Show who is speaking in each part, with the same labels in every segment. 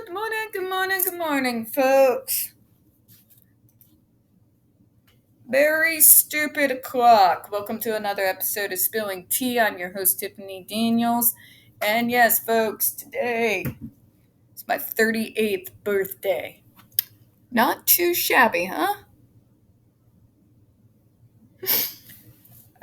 Speaker 1: Good morning, folks. Very stupid o'clock. Welcome to another episode of Spilling Tea. I'm your host, Tiffany Daniels. And yes, folks, today is my 38th birthday. Not too shabby, huh?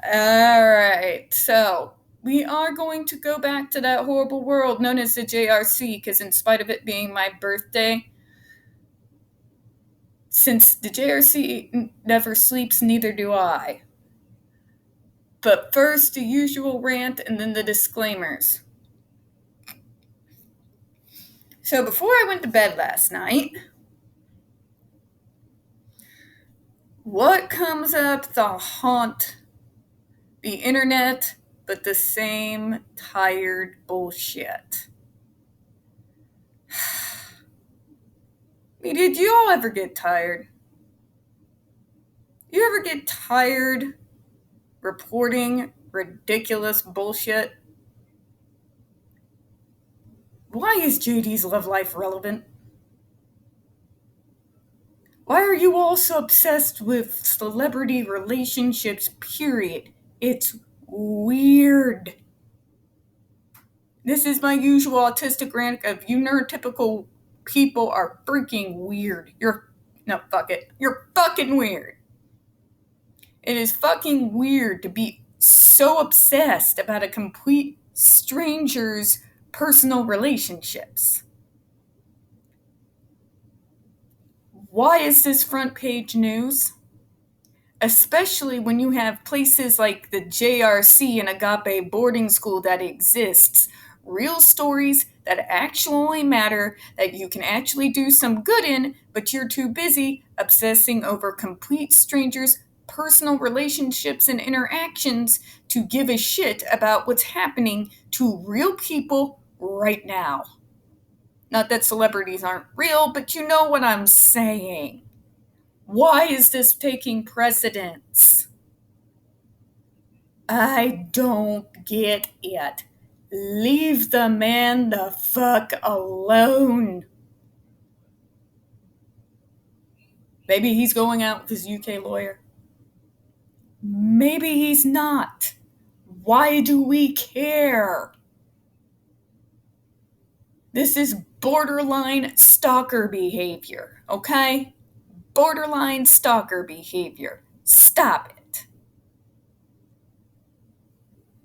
Speaker 1: Alright, so we are going to go back to that horrible world known as the JRC, because in spite of it being my birthday, since the JRC never sleeps, neither do I. But first, the usual rant and then the disclaimers. So before I went to bed last night, what comes up to haunt the internet but the same tired bullshit? Did you all ever get tired? You ever get tired reporting ridiculous bullshit? Why is JD's love life relevant? Why are you all so obsessed with celebrity relationships, period? It's weird. This is my usual autistic rant of you neurotypical people are freaking weird. You're fucking weird. It is fucking weird to be so obsessed about a complete stranger's personal relationships. Why is this front page news? Especially when you have places like the JRC and Agape boarding school that exists. Real stories that actually matter, that you can actually do some good in, but you're too busy obsessing over complete strangers' personal relationships and interactions to give a shit about what's happening to real people right now. Not that celebrities aren't real, but you know what I'm saying. Why is this taking precedence? I don't get it. Leave the man the fuck alone. Maybe he's going out with his UK lawyer. Maybe he's not. Why do we care? This is borderline stalker behavior, okay? Borderline stalker behavior. Stop it.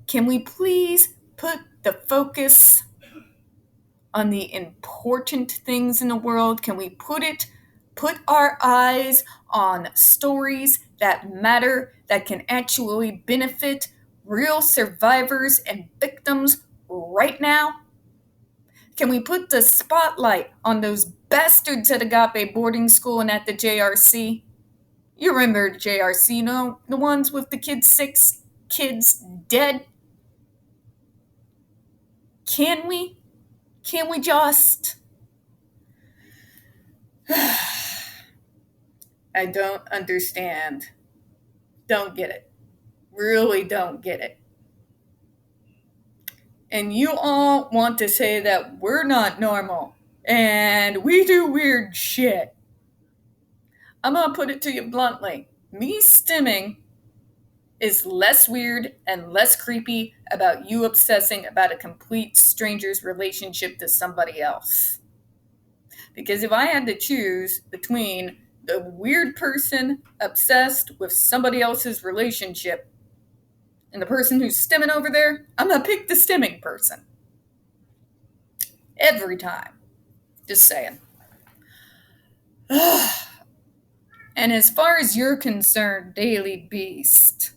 Speaker 1: Can we please put the focus on the important things in the world? Can we put our eyes on stories that matter, that can actually benefit real survivors and victims right now? Can we put the spotlight on those bastards at Agape boarding school and at the JRC? You remember the JRC, you know, the ones with the 6 kids dead? Can we? Can we just? I don't understand. Don't get it. Really don't get it. And you all want to say that we're not normal and we do weird shit. I'm going to put it to you bluntly. Me stimming is less weird and less creepy about you obsessing about a complete stranger's relationship to somebody else. Because if I had to choose between the weird person obsessed with somebody else's relationship and the person who's stimming over there, I'm going to pick the stimming person. Every time. Just saying. And as far as you're concerned, Daily Beast,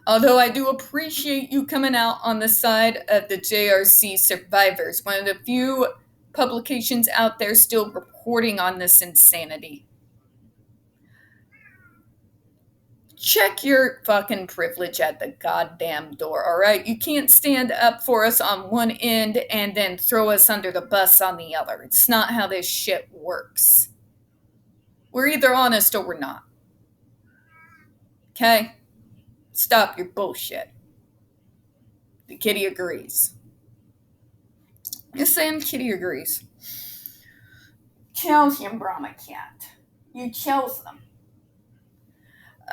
Speaker 1: although I do appreciate you coming out on the side of the JRC survivors, one of the few publications out there still reporting on this insanity. Check your fucking privilege at the goddamn door, all right? You can't stand up for us on one end and then throw us under the bus on the other. It's not how this shit works. We're either honest or we're not. Okay? Stop your bullshit. The kitty agrees. Just saying, kitty agrees. Calcium Brahma can't. You chose them.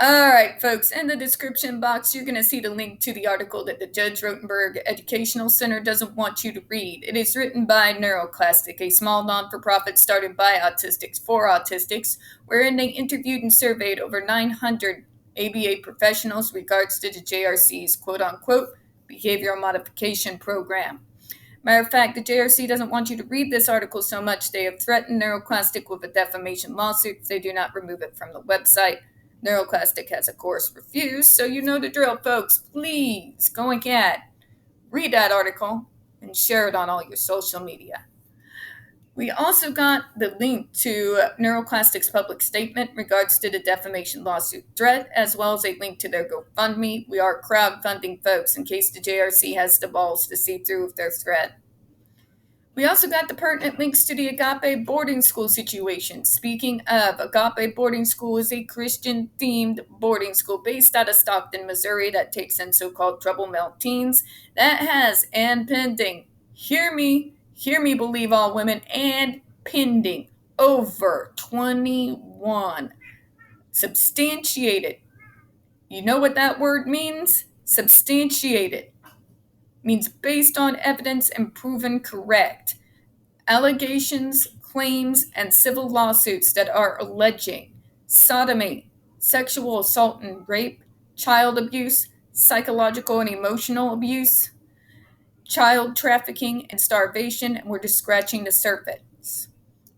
Speaker 1: Alright, folks, in the description box, you're going to see the link to the article that the Judge Rotenberg Educational Center doesn't want you to read. It is written by NeuroClastic, a small non-for-profit started by autistics for autistics, wherein they interviewed and surveyed over 900 ABA professionals regards to the JRC's quote-unquote behavioral modification program. Matter of fact, the JRC doesn't want you to read this article so much they have threatened NeuroClastic with a defamation lawsuit if they do not remove it from the website. NeuroClastic has, of course, refused, so you know the drill, folks. Please go ahead, read that article, and share it on all your social media. We also got the link to NeuroClastic's public statement in regards to the defamation lawsuit threat, as well as a link to their GoFundMe. We are crowdfunding, folks, in case the JRC has the balls to see through with their threat. We also got the pertinent links to the Agape boarding school situation. Speaking of, Agape boarding school is a Christian-themed boarding school based out of Stockton, Missouri that takes in so-called trouble male teens that has, and pending, hear me believe all women, and pending, over 21. Substantiated. You know what that word means? Substantiated. Means based on evidence and proven correct. Allegations, claims, and civil lawsuits that are alleging sodomy, sexual assault and rape, child abuse, psychological and emotional abuse, child trafficking, and starvation, and we're just scratching the surface.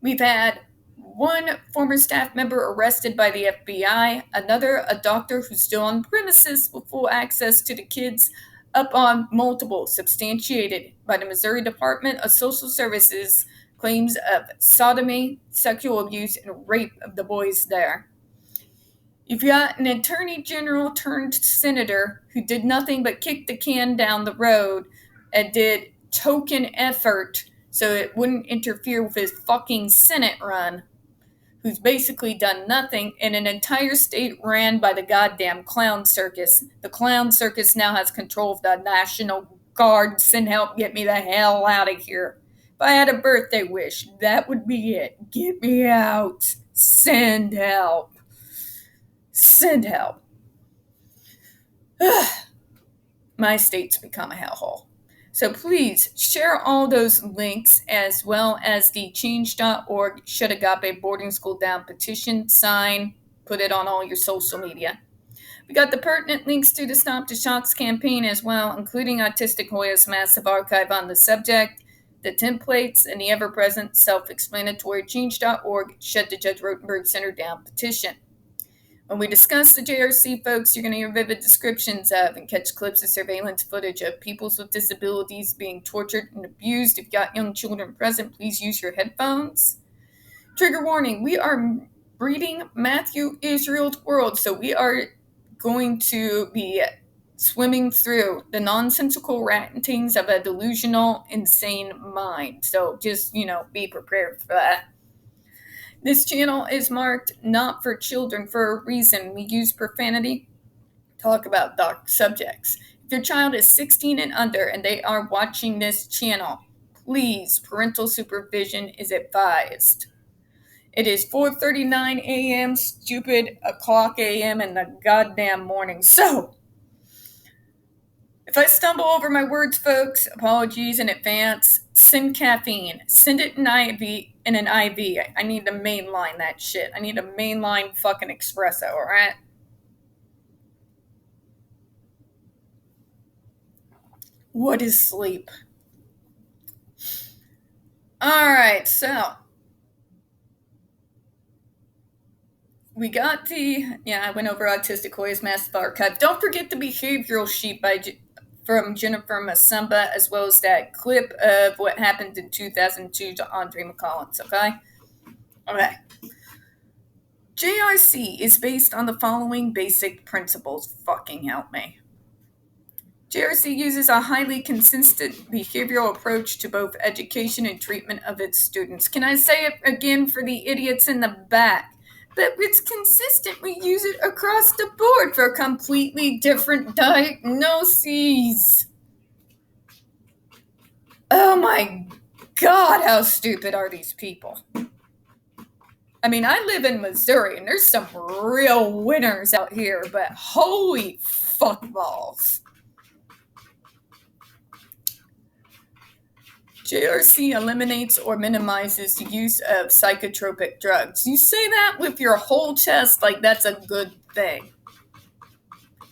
Speaker 1: We've had one former staff member arrested by the FBI, another a doctor who's still on premises with full access to the kids, up on multiple substantiated by the Missouri Department of Social Services claims of sodomy, sexual abuse, and rape of the boys there. You've got an attorney general turned senator who did nothing but kick the can down the road and did token effort so it wouldn't interfere with his fucking Senate run, who's basically done nothing in an entire state ran by the goddamn clown circus. The clown circus now has control of the National Guard. Send help, get me the hell out of here. If I had a birthday wish, that would be it. Get me out. Send help. Send help. My state's become a hellhole. So please share all those links as well as the change.org Shut Agape Boarding School Down petition sign. Put it on all your social media. We got the pertinent links to the Stop the Shocks campaign as well, including Autistic Hoya's massive archive on the subject, the templates, and the ever-present self-explanatory change.org Shut the Judge Rotenberg Center Down petition. When we discuss the JRC, folks, you're going to hear vivid descriptions of and catch clips of surveillance footage of people with disabilities being tortured and abused. If you've got young children present, please use your headphones. Trigger warning, we are reading Matthew Israel's World, so we are going to be swimming through the nonsensical rantings of a delusional, insane mind. So just, be prepared for that. This channel is marked not for children for a reason. We use profanity, talk about dark subjects. If your child is 16 and under and they are watching this channel, please, parental supervision is advised. It is 4:39 a.m., stupid o'clock a.m. in the goddamn morning. So, if I stumble over my words, folks, apologies in advance. Send caffeine. Send it in an IV. I need to mainline that shit. I need a mainline fucking espresso, alright? What is sleep? Alright, so we got I went over Autistic Hoya's massive archive. Don't forget the behavioral sheet from Jennifer Masumba, as well as that clip of what happened in 2002 to Andre McCollins, okay? Okay. JRC is based on the following basic principles. Fucking help me. JRC uses a highly consistent behavioral approach to both education and treatment of its students. Can I say it again for the idiots in the back? But it's consistent. We use it across the board for completely different diagnoses. Oh my God, how stupid are these people? I mean, I live in Missouri, and there's some real winners out here, but holy fuck balls. JRC eliminates or minimizes the use of psychotropic drugs. You say that with your whole chest like that's a good thing.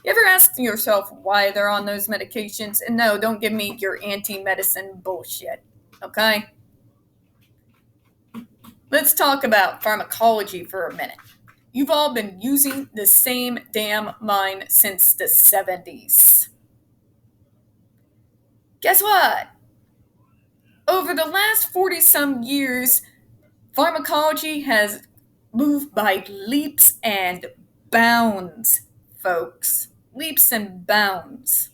Speaker 1: You ever ask yourself why they're on those medications? And no, don't give me your anti-medicine bullshit, okay? Let's talk about pharmacology for a minute. You've all been using the same damn mind since the 70s. Guess what? Over the last 40-some years, pharmacology has moved by leaps and bounds, folks. Leaps and bounds.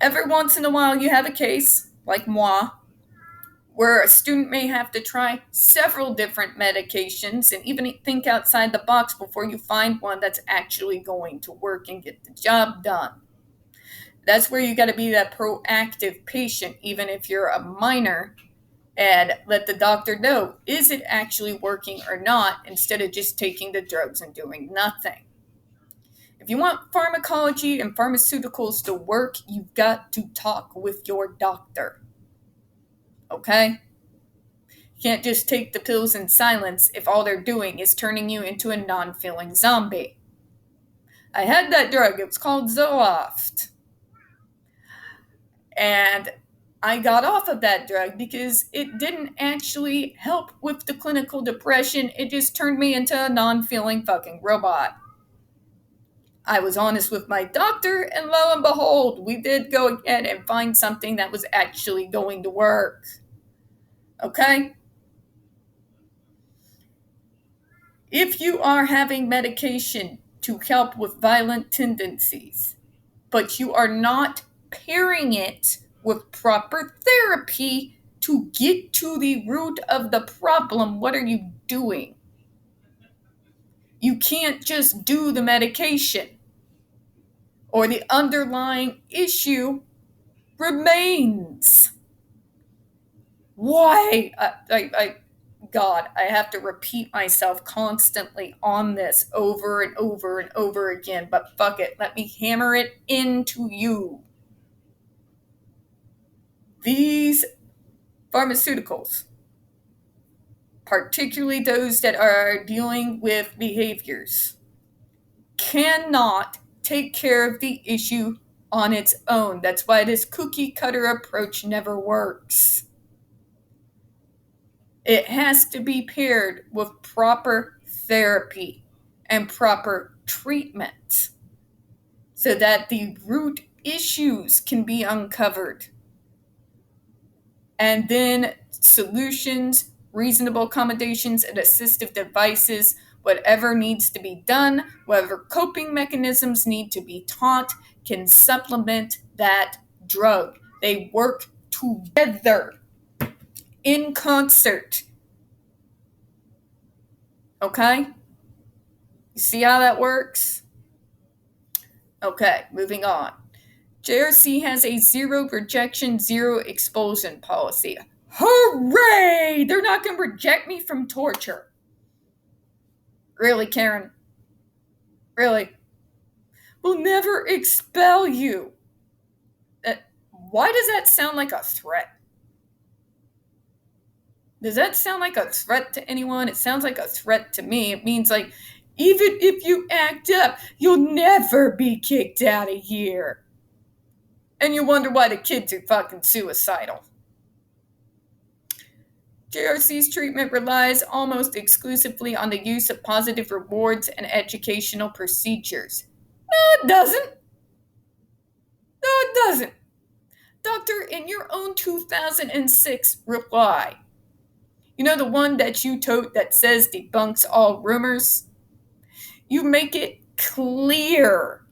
Speaker 1: Every once in a while you have a case, like moi, where a student may have to try several different medications and even think outside the box before you find one that's actually going to work and get the job done. That's where you got to be that proactive patient, even if you're a minor, and let the doctor know, is it actually working or not, instead of just taking the drugs and doing nothing. If you want pharmacology and pharmaceuticals to work, you've got to talk with your doctor. Okay? You can't just take the pills in silence if all they're doing is turning you into a non-feeling zombie. I had that drug. It was called Zoloft. And I got off of that drug because it didn't actually help with the clinical depression. It just turned me into a non-feeling fucking robot. I was honest with my doctor, and lo and behold, we did go ahead and find something that was actually going to work. Okay? If you are having medication to help with violent tendencies, but you are not pairing it with proper therapy to get to the root of the problem, what are you doing? You can't just do the medication, or the underlying issue remains. Why? God, I have to repeat myself constantly on this over and over and over again, but fuck it, let me hammer it into you. These pharmaceuticals, particularly those that are dealing with behaviors, cannot take care of the issue on its own. That's why this cookie cutter approach never works. It has to be paired with proper therapy and proper treatment so that the root issues can be uncovered. And then solutions, reasonable accommodations, and assistive devices, whatever needs to be done, whatever coping mechanisms need to be taught, can supplement that drug. They work together in concert. Okay? You see how that works? Okay, moving on. JRC has a zero rejection, zero expulsion policy. Hooray! They're not going to reject me from torture. Really, Karen? Really? We'll never expel you. Why does that sound like a threat? Does that sound like a threat to anyone? It sounds like a threat to me. It means like, even if you act up, you'll never be kicked out of here. And you wonder why the kids are fucking suicidal. JRC's treatment relies almost exclusively on the use of positive rewards and educational procedures. No, it doesn't. No, it doesn't. Doctor, in your own 2006 reply, you know the one that you tote that says debunks all rumors? You make it clear,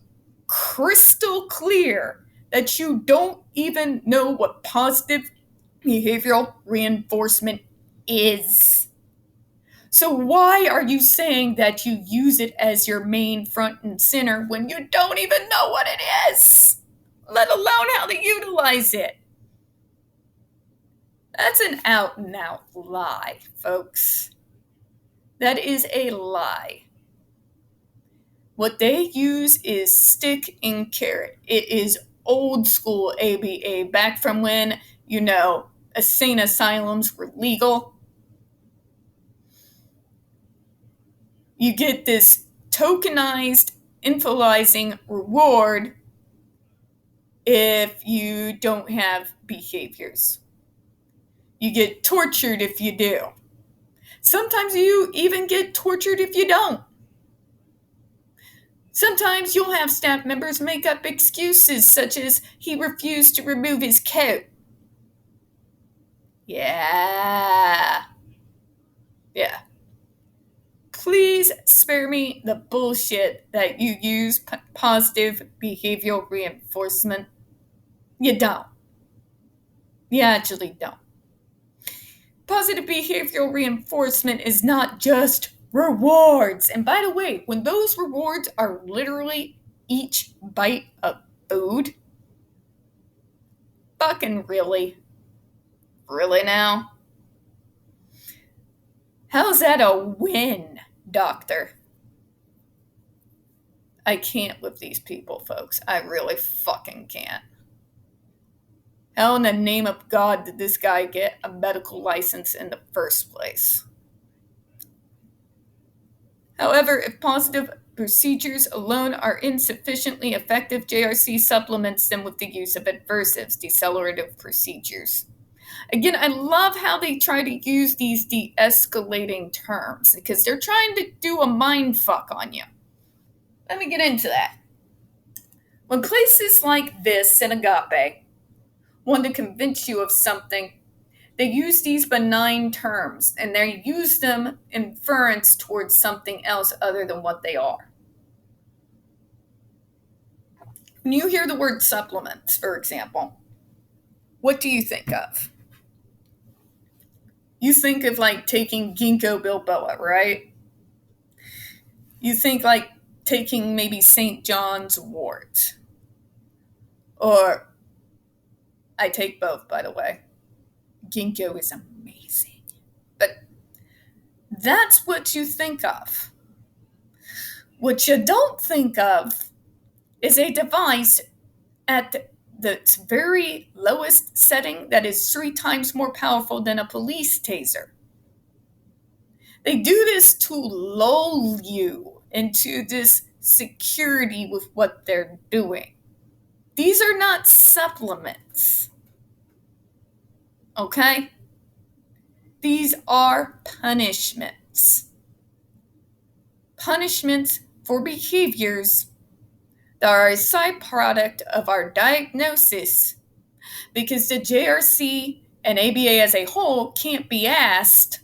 Speaker 1: crystal clear, that you don't even know what positive behavioral reinforcement is. So why are you saying that you use it as your main front and center when you don't even know what it is, let alone how to utilize it? That's an out and out lie, folks. That is a lie. What they use is stick and carrot. It is old school ABA, back from when, insane asylums were legal. You get this tokenized, infantilizing reward if you don't have behaviors. You get tortured if you do. Sometimes you even get tortured if you don't. Sometimes you'll have staff members make up excuses such as he refused to remove his coat. Yeah. Please spare me the bullshit that you use positive behavioral reinforcement. You don't. You actually don't. Positive behavioral reinforcement is not just rewards. And by the way, when those rewards are literally each bite of food, fucking really? Really now? How's that a win, doctor? I can't with these people, folks. I really fucking can't. How in the name of God did this guy get a medical license in the first place? However, if positive procedures alone are insufficiently effective, JRC supplements them with the use of adversives, decelerative procedures. Again, I love how they try to use these de-escalating terms because they're trying to do a mind fuck on you. Let me get into that. When places like this in Agape want to convince you of something, they use these benign terms and they use them inference towards something else other than what they are. When you hear the word supplements, for example, what do you think of? You think of like taking ginkgo biloba, right? You think like taking maybe St. John's wort. Or, I take both, by the way. Ginkgo is amazing. But that's what you think of. What you don't think of is a device at the very lowest setting that is 3 times more powerful than a police taser. They do this to lull you into this security with what they're doing. These are not supplements. Okay? These are punishments. Punishments for behaviors that are a side product of our diagnosis because the JRC and ABA as a whole can't be asked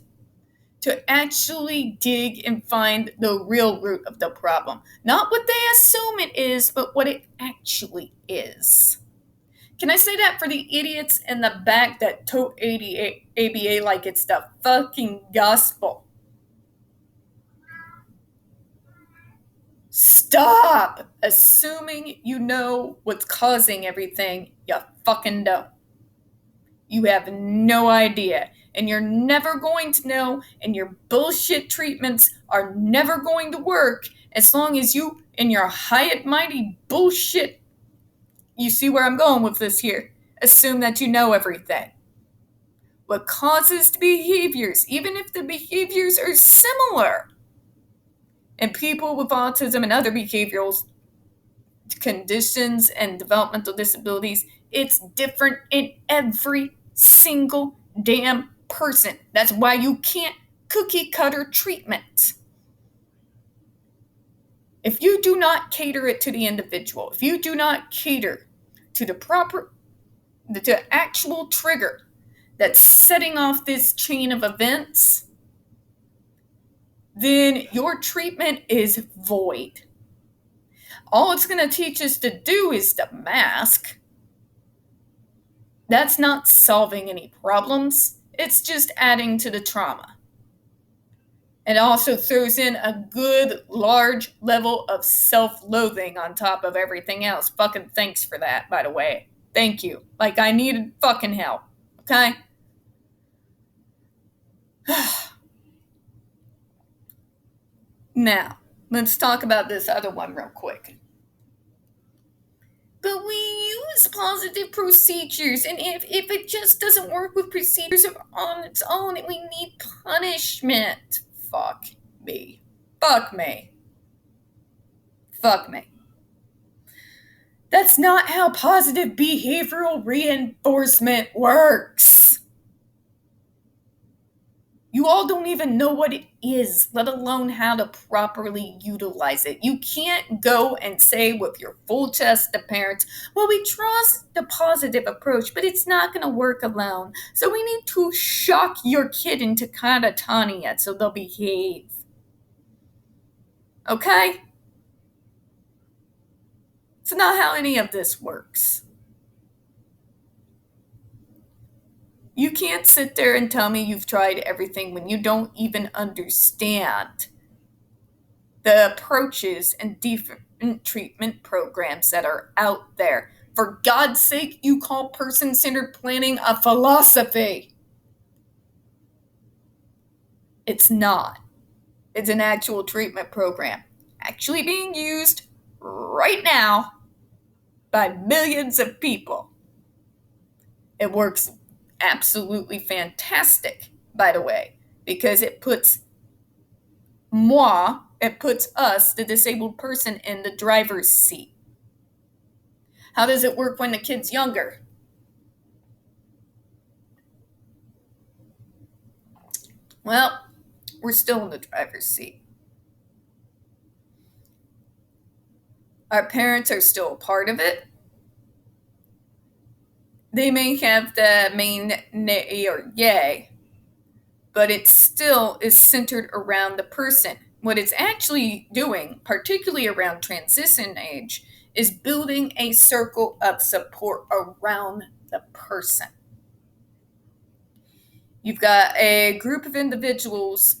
Speaker 1: to actually dig and find the real root of the problem. Not what they assume it is, but what it actually is. Can I say that for the idiots in the back that tote ABA like it's the fucking gospel? Stop assuming you know what's causing everything. You fucking don't. You have no idea. And you're never going to know, and your bullshit treatments are never going to work as long as you, in your high and mighty bullshit, you see where I'm going with this here, assume that you know everything. What causes the behaviors, even if the behaviors are similar, and people with autism and other behavioral conditions and developmental disabilities, it's different in every single damn person. That's why you can't cookie cutter treatment. If you do not cater it to the individual, if you do not cater to the actual trigger that's setting off this chain of events, then your treatment is void. All it's going to teach us to do is to mask. That's not solving any problems. It's just adding to the trauma. It also throws in a good, large level of self-loathing on top of everything else. Fucking thanks for that, by the way. Thank you. Like, I needed fucking help. Okay? Now, let's talk about this other one real quick. But we use positive procedures, and if it just doesn't work with procedures on its own, we need punishment. Fuck me. Fuck me. Fuck me. That's not how positive behavioral reinforcement works. You all don't even know what it is, let alone how to properly utilize it. You can't go and say with your full chest to parents, well, we trust the positive approach, but it's not going to work alone. So we need to shock your kid into catatonia so they'll behave. Okay? It's not how any of this works. You can't sit there and tell me you've tried everything when you don't even understand the approaches and different treatment programs that are out there. For God's sake, you call person-centered planning a philosophy. It's not. It's an actual treatment program actually being used right now by millions of people. It works absolutely fantastic, by the way, because it puts us, the disabled person, in the driver's seat. How does it work when the kid's younger? Well, we're still in the driver's seat. Our parents are still a part of it. They may have the main nay or yay, but it still is centered around the person. What it's actually doing, particularly around transition age, is building a circle of support around the person. You've got a group of individuals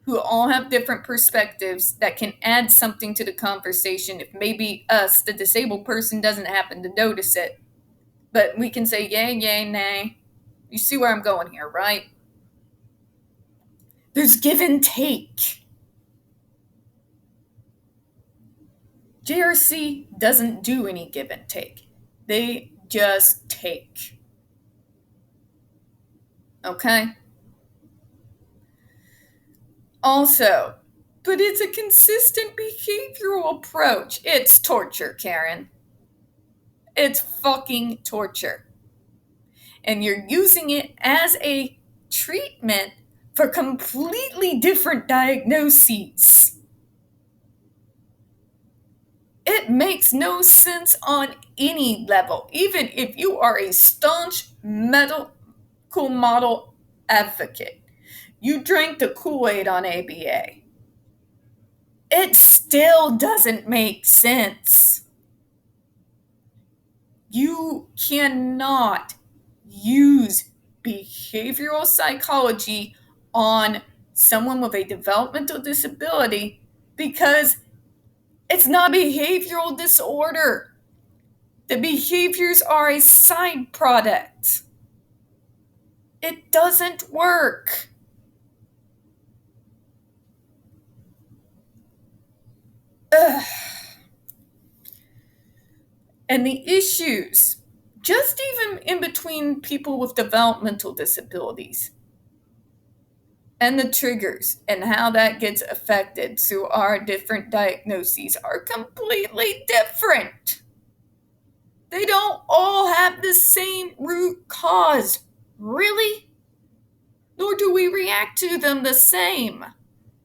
Speaker 1: who all have different perspectives that can add something to the conversation if maybe us, the disabled person, doesn't happen to notice it. But we can say yay, yay, nay. You see where I'm going here, right? There's give and take. JRC doesn't do any give and take. They just take. Okay? Also, but it's a consistent behavioral approach. It's torture, Karen. It's fucking torture. And you're using it as a treatment for completely different diagnoses. It makes no sense on any level, even if you are a staunch medical model advocate. You drank the Kool-Aid on ABA. It still doesn't make sense. You cannot use behavioral psychology on someone with a developmental disability because it's not a behavioral disorder. The behaviors are a side product. It doesn't work. Ugh. And the issues, just even in between people with developmental disabilities, and the triggers and how that gets affected through our different diagnoses are completely different. They don't all have the same root cause, really? Nor do we react to them the same.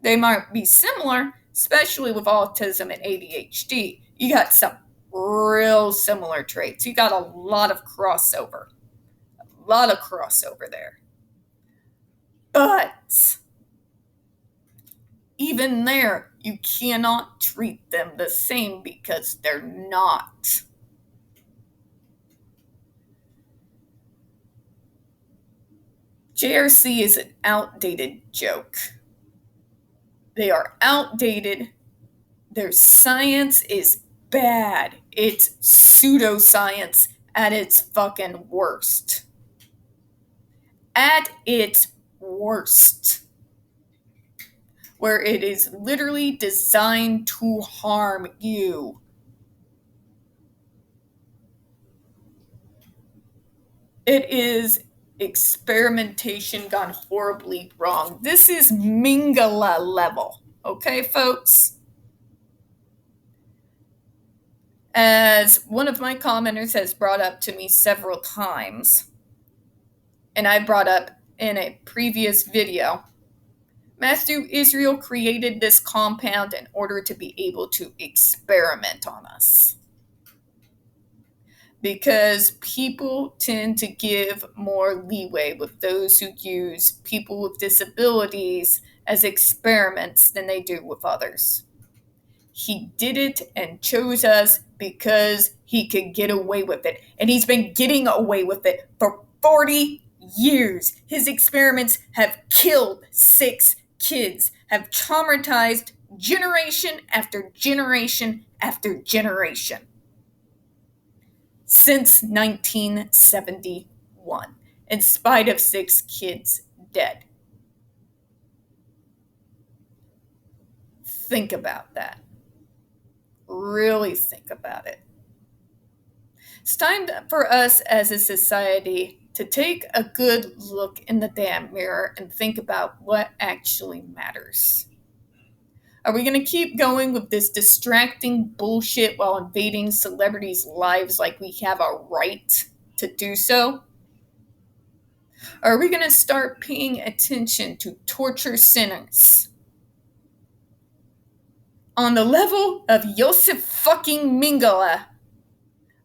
Speaker 1: They might be similar, especially with autism and ADHD. You got some real similar traits. You got a lot of crossover. A lot of crossover there. But even there, you cannot treat them the same because they're not. JRC is an outdated joke. They are outdated. Their science is bad. It's pseudoscience at its fucking worst. At its worst, where it is literally designed to harm you. It is experimentation gone horribly wrong. This is Mingala level, okay, folks? As one of my commenters has brought up to me several times, and I brought up in a previous video, Matthew Israel created this compound in order to be able to experiment on us. Because people tend to give more leeway with those who use people with disabilities as experiments than they do with others. He did it and chose us because he could get away with it. And he's been getting away with it for 40 years. His experiments have killed 6 kids, have traumatized generation after generation after generation. Since 1971, in spite of 6 kids dead. Think about that. Really think about it. It's time for us as a society to take a good look in the damn mirror and think about what actually matters. Are we going to keep going with this distracting bullshit while invading celebrities' lives like we have a right to do so? Or are we going to start paying attention to torture sinners on the level of Joseph fucking Mingala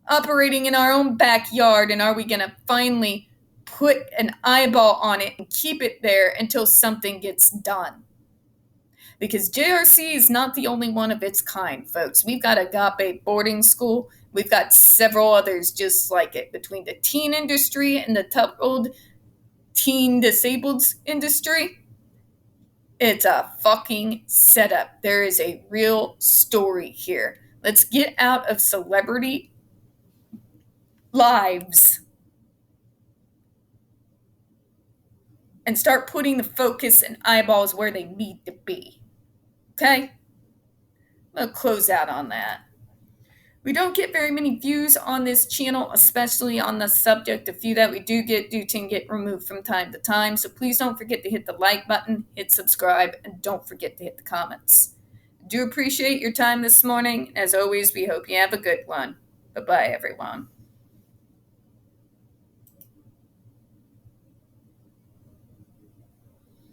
Speaker 1: operating in our own backyard? And are we going to finally put an eyeball on it and keep it there until something gets done? Because JRC is not the only one of its kind, folks. We've got Agape Boarding School. We've got several others just like it. Between the teen industry and the tough-old teen disabled industry, it's a fucking setup. There is a real story here. Let's get out of celebrity lives and start putting the focus and eyeballs where they need to be. Okay? I'll close out on that. We don't get very many views on this channel, especially on the subject. A few that we do tend to get removed from time to time. So please don't forget to hit the like button, hit subscribe, and don't forget to hit the comments. I do appreciate your time this morning. As always, we hope you have a good one. Bye-bye, everyone.